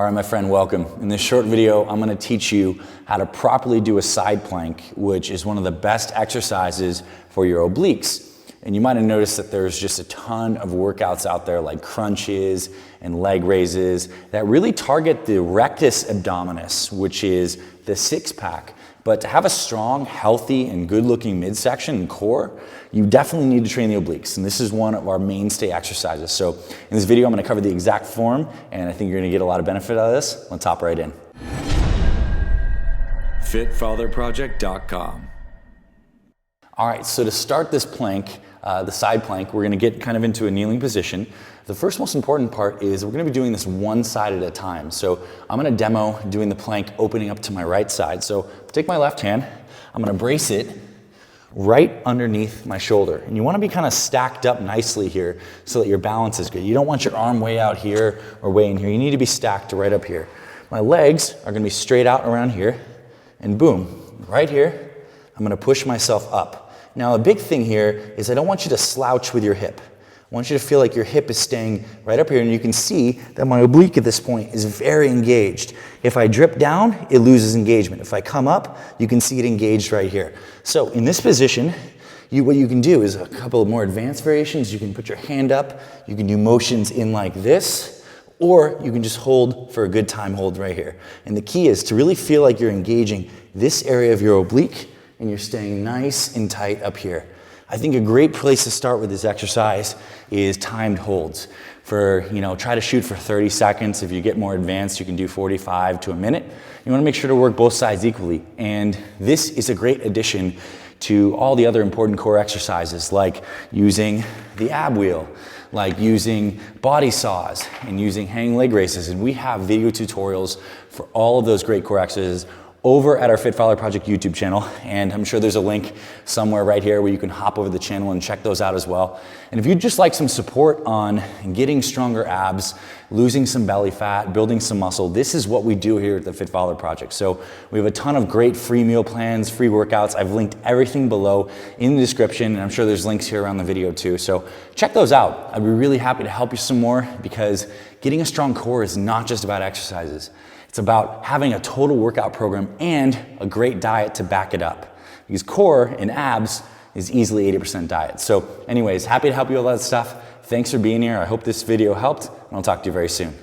All right, my friend, welcome. In this short video, I'm gonna teach you how to properly do a side plank, which is one of the best exercises for your obliques. And you might have noticed that there's just a ton of workouts out there like crunches and leg raises that really target the rectus abdominis, which is the six pack. But to have a strong, healthy, and good-looking midsection and core, you definitely need to train the obliques. And this is one of our mainstay exercises. So in this video, I'm gonna cover the exact form, and I think you're gonna get a lot of benefit out of this. Let's hop right in. FitFatherProject.com. All right, so to start this plank, the side plank, we're gonna get kind of into a kneeling position. The first most important part is we're gonna be doing this one side at a time. So I'm gonna demo doing the plank opening up to my right side. So take my left hand, I'm gonna brace it right underneath my shoulder. And you wanna be kind of stacked up nicely here so that your balance is good. You don't want your arm way out here or way in here. You need to be stacked right up here. My legs are gonna be straight out around here, and boom, right here, I'm gonna push myself up. Now, a big thing here is I don't want you to slouch with your hip. I want you to feel like your hip is staying right up here, and you can see that my oblique at this point is very engaged. If I drip down, it loses engagement. If I come up, you can see it engaged right here. So in this position, what you can do is a couple of more advanced variations. You can put your hand up, you can do motions in like this, or you can just hold for a good time hold right here. And the key is to really feel like you're engaging this area of your oblique and you're staying nice and tight up here. I think a great place to start with this exercise is timed holds. Try to shoot for 30 seconds. If you get more advanced, you can do 45 to a minute. You wanna make sure to work both sides equally. And this is a great addition to all the other important core exercises, like using the ab wheel, like using body saws and using hang leg raises. And we have video tutorials for all of those great core exercises over at our Fit Father Project YouTube channel, and I'm sure there's a link somewhere right here where you can hop over the channel and check those out as well. And if you'd just like some support on getting stronger abs, losing some belly fat, building some muscle, this is what we do here at the Fit Father Project. So we have a ton of great free meal plans, free workouts. I've linked everything below in the description, and I'm sure there's links here around the video too. So check those out. I'd be really happy to help you some more, because getting a strong core is not just about exercises. It's about having a total workout program and a great diet to back it up. Because core and abs is easily 80% diet. So anyways, happy to help you with all that stuff. Thanks for being here. I hope this video helped, and I'll talk to you very soon.